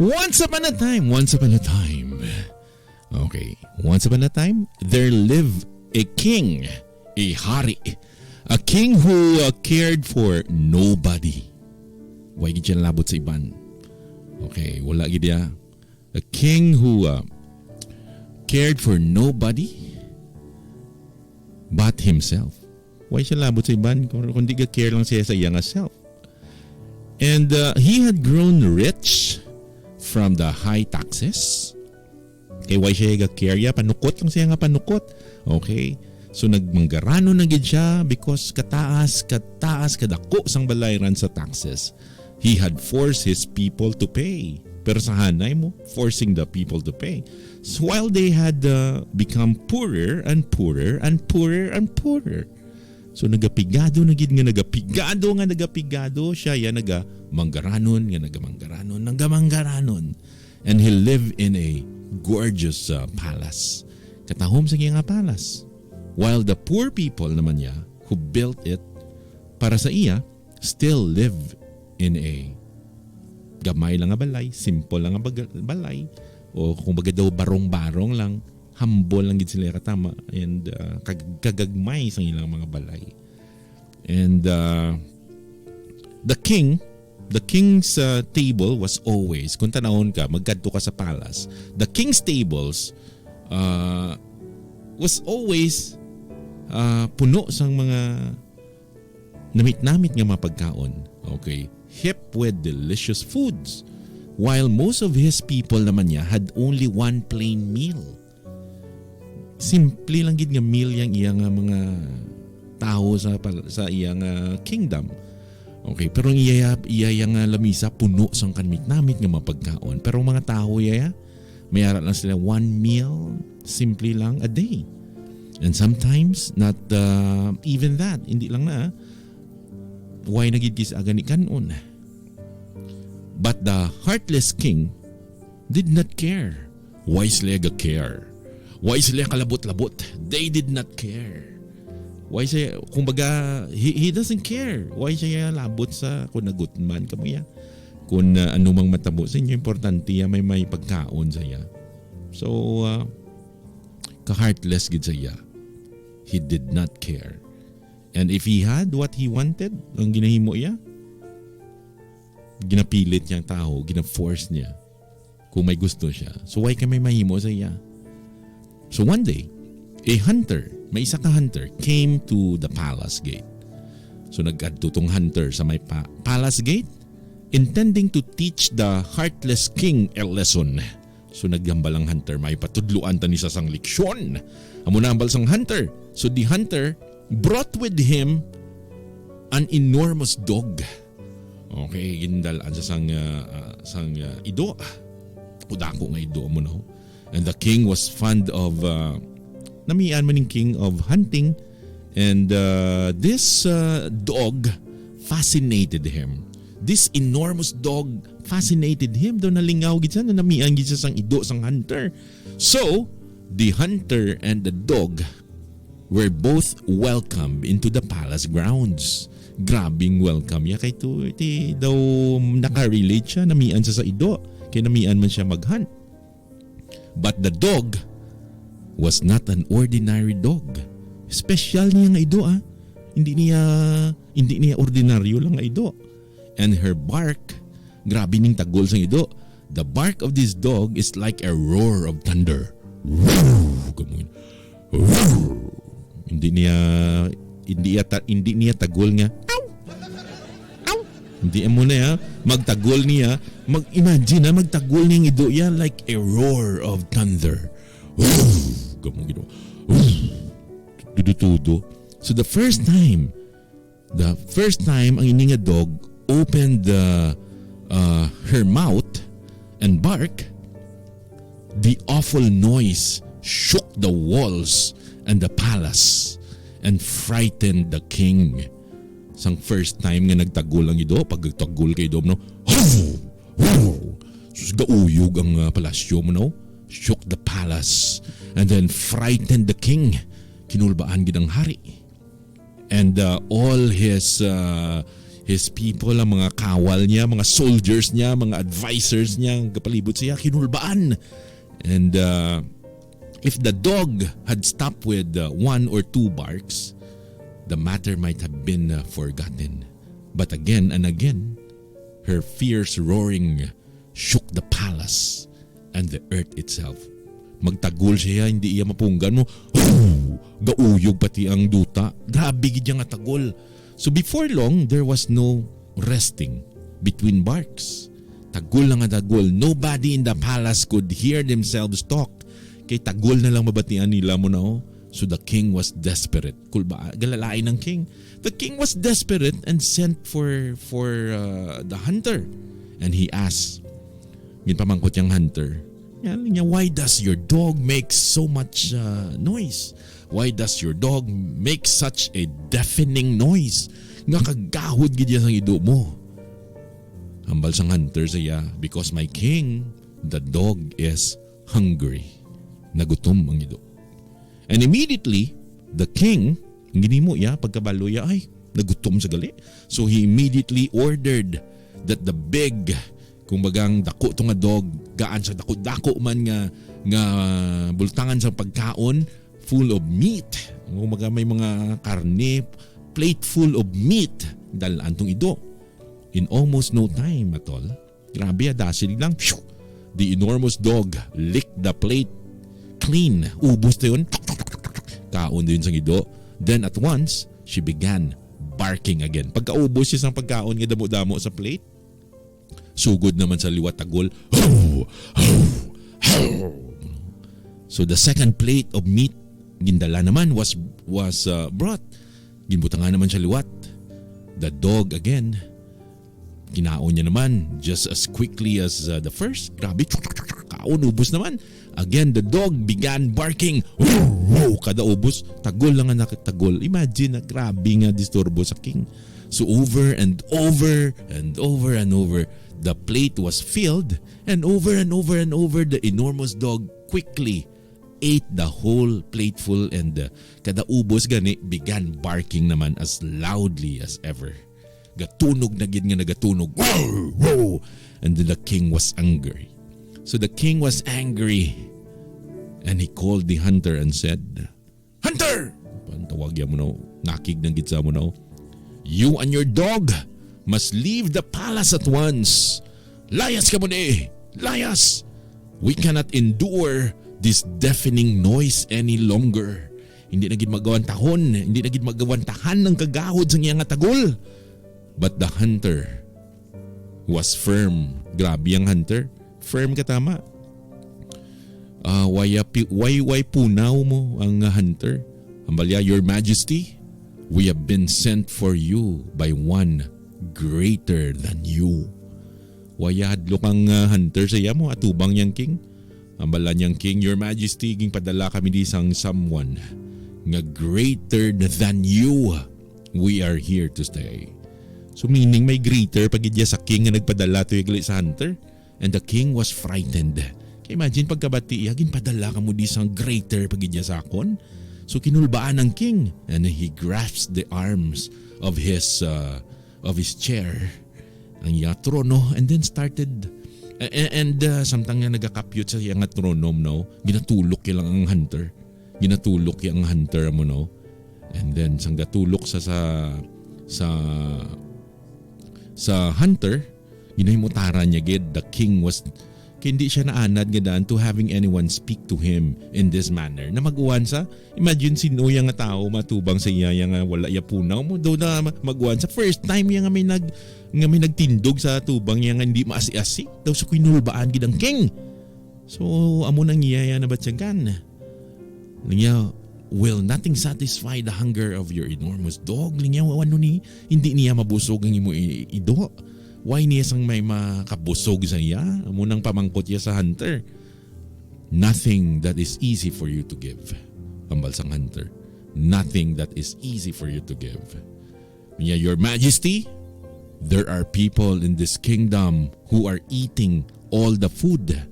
Once upon a time. Okay, once upon a time, there lived a king, a hari. A king who cared for nobody. Why gid siya labot sa iban? Okay, wala gid ya. A king who cared for nobody but himself. Why siya labot sa iban? Kundi ka-care lang siya sa iyang self. And he had grown rich from the high taxes. Okay, why siya ka-care? Panukot lang siya nga panukot. Okay, so nagmanggarano na gid siya because kataas kadako sang balayran sa taxes. He had forced his people to pay. Pero sa hanay mo, forcing the people to pay. So while they had become poorer and poorer and poorer and poorer. So nagapigado siya ya nagamangaranon. And he lived in a gorgeous palace. Katahom sa nga palace. While the poor people naman niya who built it para sa iya still live in a gamay lang nga balay, simple lang nga balay, o kung baga daw barong-barong lang, humble lang gid sila katama, and kagagmay sa ilang mga balay. And the king's table was always, kung tanawon ka, magkadto ka sa palace, the king's tables was always puno sang mga namit-namit nga mapagkaon. Okay, hip with delicious foods, while most of his people naman niya had only one plain meal. Simple lang gid nga meal yang iyang mga tao sa iyang kingdom. Okay, pero ang iya yang lamisa puno sang kanmit-namit nga mapagkaon. Pero mga tao mayara lang sila one meal, simple lang a day. And sometimes not even that, hindi lang na. Why nagid kis agani kanon? But the heartless king did not care. Why sila care? Why sila kalabot-labot? They did not care. Why siya, kumbaga, he doesn't care. Why siya labot sa kung nagutman ka mo ya? Kung anumang matabo sa inyo, importante ya may pagkaon sa iya. So, ka-heartless gid sa iya. He did not care. And if he had what he wanted, ang ginahimo niya, ginapilit niyang tao, gina-force niya kung may gusto siya. So why ka may mahimo sa iya? So one day, a hunter, may isa ka hunter, came to the palace gate. So nagkadtutong hunter sa may palace gate, intending to teach the heartless king a lesson. So nagyambalang hunter, may patudluan ta ni sa sang leksyon. Amo nambal sang hunter. So the hunter brought with him an enormous dog. Okay, gindalan sa sang ido. Udako nga ido mo no. And the king was fond of namian man ning king of hunting, and this dog fascinated him. This enormous dog fascinated him. Do nalingaw gid siya, namian gid siya sang ido sang hunter. So, the hunter and the dog were both welcomed into the palace grounds. Grabing welcome ya kay to iti daw nakarelate siya, namian siya sa ido, kay namian man siya maghunt. But the dog was not an ordinary dog. Special niya nga ido Hindi niya ordinaryo lang nga ido. And her bark, grabe ning tagol sa ido. The bark of this dog is like a roar of thunder. Hindi niya tagol nga. Hindi mo na magtagol niya. Mag-imagine magtagol niya ido ya like a roar of thunder. Dudutudo. So the first time ang ininga dog opened her mouth and bark, the awful noise shook the walls and the palace and frightened the king. Sang first time nga nagtagol ang ido, pag nagtagol kay ido no, sus gauyog ang palasyo mo no, shook the palace and then frightened the king. Kinulbaan gid ang hari. And all his his people, ang mga kawal niya, mga soldiers niya, mga advisors niya, kapalibot siya, kinulbaan. And if the dog had stopped with 1 or 2 barks, the matter might have been forgotten. But again and again, her fierce roaring shook the palace and the earth itself. Magtagol siya, hindi iya mapunggan mo. Gauyog pati ang duta. Grabe gid nga tagol. So before long, there was no resting between barks. Tagol lang nga tagol. Nobody in the palace could hear themselves talk. Kay tagol na lang mabatian nila mo na oh. So the king was desperate. Kulba, galalain ng king. The king was desperate and sent for the hunter. And he asked, ginpamangkot yung hunter, why does your dog make so much noise? Why does your dog make such a deafening noise? Nga kagahod gid sa ido mo. Hambal sang hunter siya, because my king, the dog is hungry. Nagutom ang ido. And immediately, the king, ginimo ya pagkabalo ya, ay nagutom sa gali. So he immediately ordered that the big, kumbagang dako to nga dog, gaan sa dako man nga bultangan sa pagkaon, full of meat. Kumbaga may mga karne, plate full of meat, dalan tong ido. In almost no time at all, grabe dasil lang, the enormous dog licked the plate clean. Ubos na yun. Kaon din sa ido. Then at once, she began barking again. Pagkaubos siya sa pagkaon nga damo-damo sa plate, sugod naman sa liwat tagol. So the second plate of meat gindala naman was brought. Ginbutangan naman siya liwat. The dog again, kinaon niya naman just as quickly as the first. Grabe, kaon, ubos naman. Again, the dog began barking. Kada ubos, tagol lang nga nakitagol. Imagine na grabe nga disturbo sa king. So over and over and over and over, the plate was filled, and over and over and over, the enormous dog quickly ate the whole plateful, and kada ubos gani began barking naman as loudly as ever. Gatunog na gid nga nagatunog. And then the king was angry. So the king was angry, and he called the hunter and said, "Hunter!" Pantawag ya mo na, nakig ng gitsa mo na, "You and your dog must leave the palace at once. Layas ka mo di! Layas! We cannot endure this deafening noise any longer." Hindi na gid magawan tahon, hindi na gid magawan tahan ng kagahod sa iyang tagol. But the hunter was firm. Grabe ang hunter. Firm ka tama. Why punaw mo ang hunter? Ambalya, "Your Majesty, we have been sent for you by one greater than you." Wayadlo kang hunter sa mo atubang niyang king. Ambala niyang king, "Your Majesty, ging padala kami di sang someone nga greater than you. We are here to stay." So meaning may greater pagidya sa king nga nagpadala to igli sa hunter. And the king was frightened. Imagine pagkabati, yagin padala ka mo di sang greater pagidya sa akon. So kinulbaan ng king, and he grasped the arms of his chair, ang iya trono, and then started samtang nga nagakapyot sa iya nga trono no, ginatulok ya lang ang hunter. Ginatulok ya ang hunter mo no. And then sang gatulok sa hunter, ginahimutara niya gid. The king was hindi siya naanad nga daan to having anyone speak to him in this manner. Na maguwan sa, imagine sino yang nga tao matubang sa iya nga wala ya punaw mo do na maguwan sa first time yang may nagtindog sa tubang yang hindi maasi-asi daw sa kinulbaan gid ang king. So amo nang iya na batyagan. Niya, "Will nothing satisfy the hunger of your enormous dog?" Niya, ano ni hindi niya mabusog ang imo ido. Why niya sang may makabusog sa iya? Munang pamangkot niya sa hunter. "Nothing that is easy for you to give." Ambal sang hunter. "Nothing that is easy for you to give." Niya, "Your Majesty, there are people in this kingdom who are eating all the food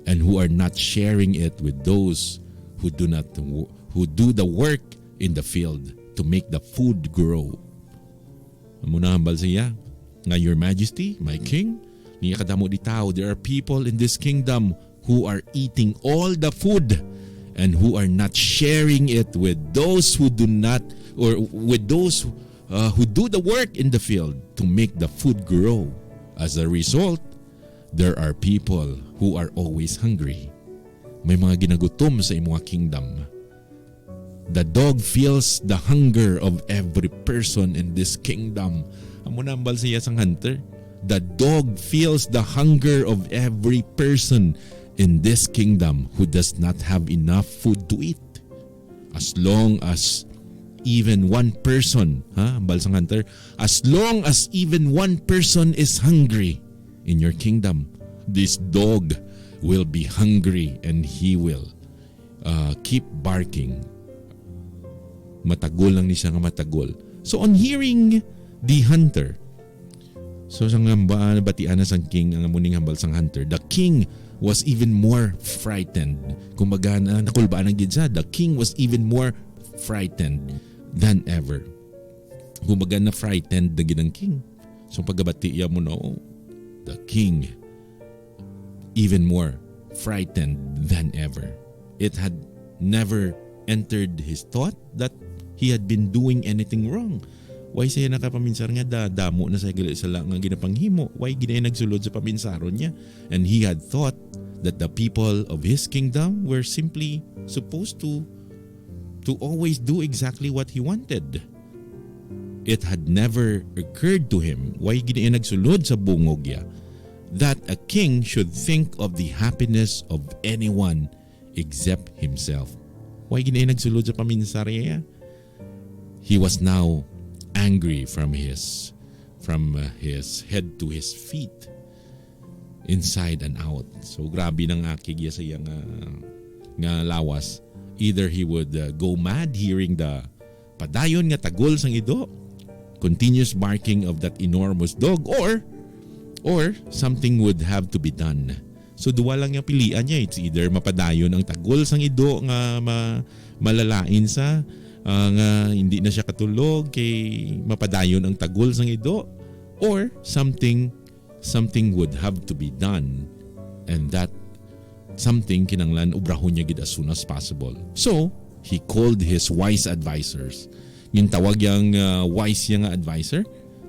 and who are not sharing it with those who do the work in the field to make the food grow." Amo na hambal siya nga, Your Majesty, my king, niya kadamo di tao, there are people in this kingdom who are eating all the food and who are not sharing it with those who do not, or with those who do the work in the field to make the food grow. As a result, there are people who are always hungry. May mga ginagutom sa imong kingdom. The dog feels the hunger of every person in this kingdom. Amo na ambal siya sang hunter. The dog feels the hunger of every person in this kingdom who does not have enough food to eat. As long as even one person, ambal sang hunter, as long as even one person is hungry in your kingdom, this dog will be hungry and he will keep barking. Matagol lang ni siya nga matagol. So on hearing the hunter, so sang batian na sang king ang amuning hambal sang hunter, the king was even more frightened. Kumbaga nakulbaan ang gid siya. The king was even more frightened than ever. Kumbaga na frightened na gid ang king. So pagabati ya mo no, the king even more frightened than ever. It had never entered his thought that he had been doing anything wrong. Why siya nakapaminsar nga damo na sa sala nga ginapanghimo? Why ginay nagsulod sa paminsaron niya? And he had thought that the people of his kingdom were simply supposed to always do exactly what he wanted. It had never occurred to him, why ginay nagsulod sa bungog niya, that a king should think of the happiness of anyone except himself. Why ginay nagsulod sa paminsar niya? He was now angry from his head to his feet, inside and out. So grabe nang akig sa iyang nga lawas. Either he would go mad hearing the padayon nga tagol sang ido, continuous barking of that enormous dog, or something would have to be done. So duwa lang yung pilian niya. It's either mapadayon ang tagol sang ido nga malalain sa nga hindi na siya katulog kay mapadayon ang tagol sang ido, or something would have to be done, and that something kinanglan ubrahon niya gid as soon as possible. So he called his wise advisors. Yung tawag yang wise yang advisor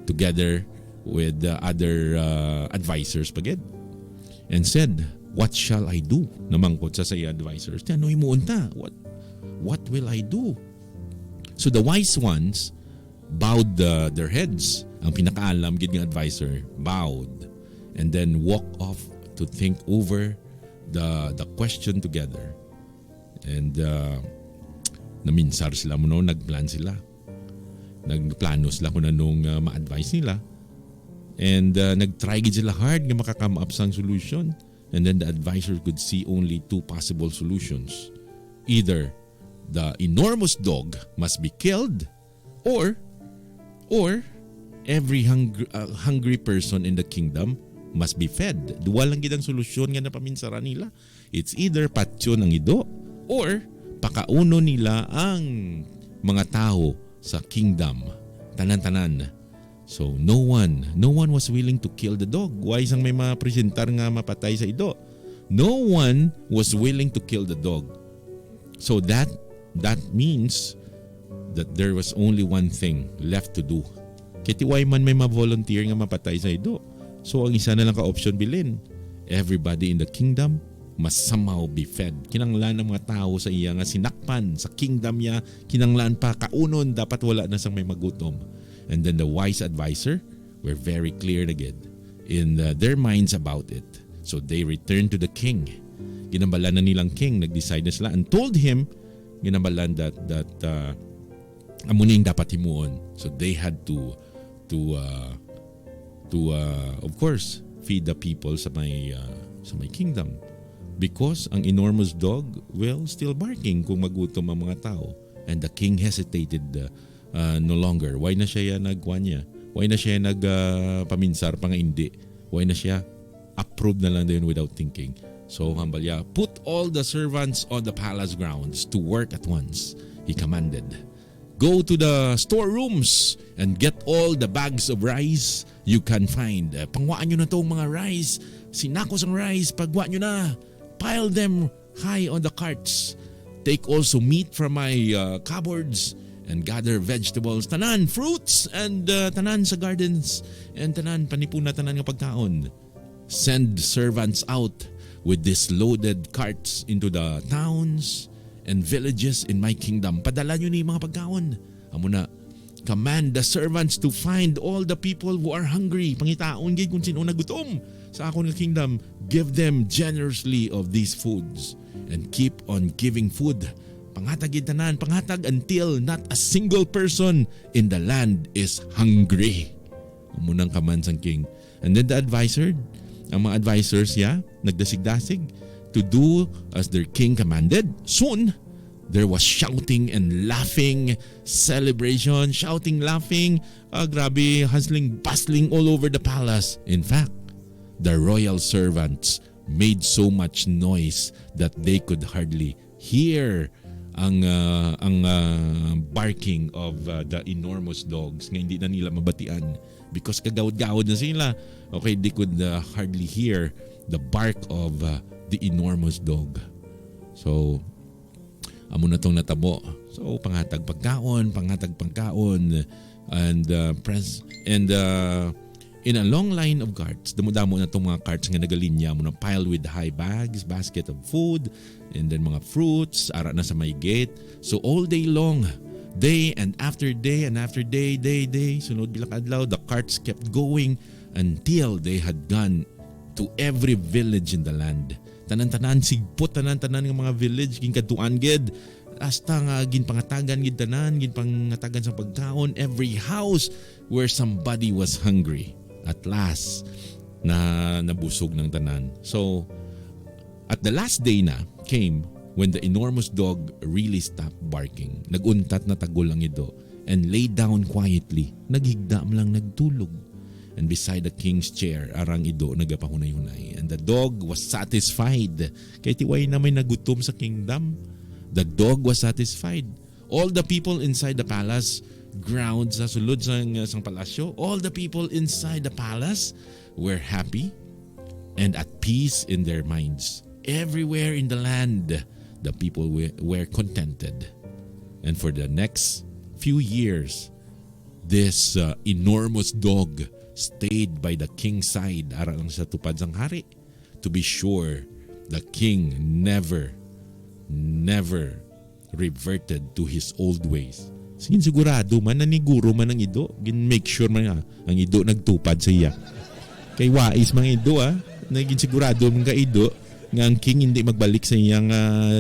together with the other advisors pagid, and said, "What shall I do?" Namangkot sa iya advisors. Ano imuunta? What will I do? So the wise ones bowed their heads. Ang pinakaalam gid nga advisor bowed and then walked off to think over the question together. And naminsar sila mo no, nagplan sila. Nagplano sila kung anong ma-advise nila. And nag-try gid sila hard nga makakam up sang solution. And then the advisor could see only two possible solutions. Either the enormous dog must be killed, or every hungry person in the kingdom must be fed. Duwa lang gid ang solusyon nga napaminsaran nila. It's either patyon ang ido, or pakauno nila ang mga tao sa kingdom, tanan-tanan. So no one was willing to kill the dog. Why sang may mapresentar nga mapatay sa ido? No one was willing to kill the dog. So that means that there was only one thing left to do. Kitiway man may ma-volunteer nga mapatay sa ido. So ang isa na lang ka-option bilin. Everybody in the kingdom must somehow be fed. Kinanglan ng mga tao sa iya nga sinakpan sa kingdom niya. Kinanglan pa kaunon, dapat wala na sang may magutom. And then the wise advisor were very clear again in their minds about it. So they returned to the king. Ginambalan na nilang king, nag-decide na sila and told him ginambalan that amuning dapat himuon. So they had to of course feed the people sa may kingdom, because ang enormous dog will still barking kung magutom ang mga tao. And the king hesitated no longer. Why na siya nagkuan niya? Why na siya paminsar pa nga hindi? Why na siya approve na lang din without thinking? So hambalya, put all the servants on the palace grounds to work at once, he commanded. Go to the storerooms and get all the bags of rice you can find. Pangwaan nyo na tong mga rice. Sinakos ang rice, pagwa nyo na. Pile them high on the carts. Take also meat from my cupboards and gather vegetables, tanan, fruits, and tanan sa gardens, and tanan, panipuna tanan ng pagkaon. Send servants out with these loaded carts into the towns and villages in my kingdom. Padala nyo ni mga pagkaon. Amo na, command the servants to find all the people who are hungry. Pangitaon gid kung sino nagutom sa akong kingdom. Give them generously of these foods and keep on giving food. Pangatag gid tanan, pangatag until not a single person in the land is hungry. Amo nang command sang king. And then the advisor, ang mga advisors nagdasig-dasig to do as their king commanded. Soon, there was shouting and laughing, celebration, shouting, laughing, grabe, hustling, bustling all over the palace. In fact, the royal servants made so much noise that they could hardly hear ang barking of the enormous dogs. Nga hindi na nila mabatian because kagawad-gawad na sila. Okay, they could hardly hear the bark of the enormous dog. So, amo na tong natabo. So, pangatag pagkaon, and in a long line of carts, damo-damo na itong mga carts nga nagalinya mo na piled with high bags, basket of food, and then mga fruits, ara na sa may gate. So all day long, day and after day, sunod bilang adlaw, the carts kept going until they had gone to every village in the land. Tanan-tanan, sigpot tanan-tanan ng mga village, ginkaduan gid. Hasta nga ginpangatagan gid tanan, ginpangatagan sa pagkaon, every house where somebody was hungry. At last, nabusog ng tanan. So, at the last day na came when the enormous dog really stopped barking. Naguntat na tagol ang ito and lay down quietly. Naghigda lang nagtulog. And beside the king's chair, arang ido nagapahunay-hunay. And the dog was satisfied. Kaya tiway na may nagutom sa kingdom. The dog was satisfied. All the people inside the palace grounds sa sulod sang palasyo, all the people inside the palace were happy and at peace in their minds. Everywhere in the land, the people were contented. And for the next few years, this enormous dog stayed by the king's side ara lang sa tupad sang hari. To be sure, the king never reverted to his old ways. Sigin sigurado man, naniguro man ang ido. Gin make sure man nga, ang ido nagtupad sa iya. Kay wais mga ido naging sigurado man ka ido, nga ang king hindi magbalik sa iyang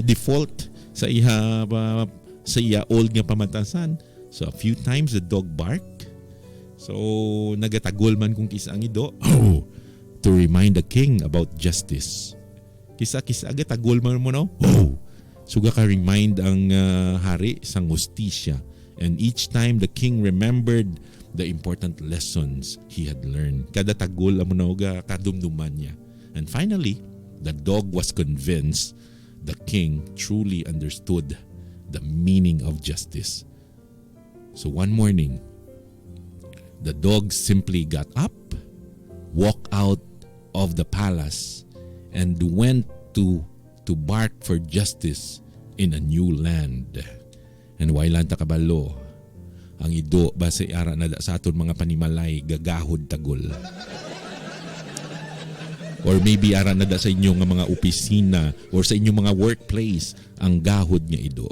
default sa iya old nga pamatasan. So a few times the dog barked. So nagatagol man kung kisa ang ido. To remind the king about justice. Kisa-kisa agatagol man mo no? Suga ka remind ang hari sang hustisya. And each time the king remembered the important lessons he had learned. Kada tagol amo na uga kadumduman niya. And finally, the dog was convinced the king truly understood the meaning of justice. So one morning, the dog simply got up, walked out of the palace, and went to bark for justice in a new land. And wailan ta kabalo, ang ido base ara na sa aton mga panimalay gagahod tagol. Or maybe ara na sa inyo nga mga opisina or sa inyong mga workplace ang gahod nga ido.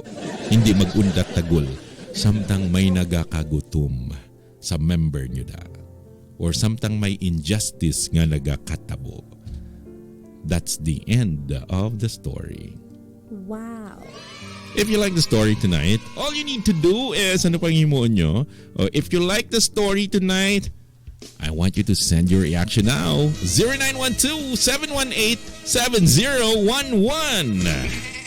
Hindi magundat tagol samtang may nagakagutom sa member nyo da. Or samtang may injustice nga nagakatabo. That's the end of the story. Wow. If you like the story tonight, all you need to do is, ano pang himuon nyo? If you like the story tonight, I want you to send your reaction now. 0912-718-7011.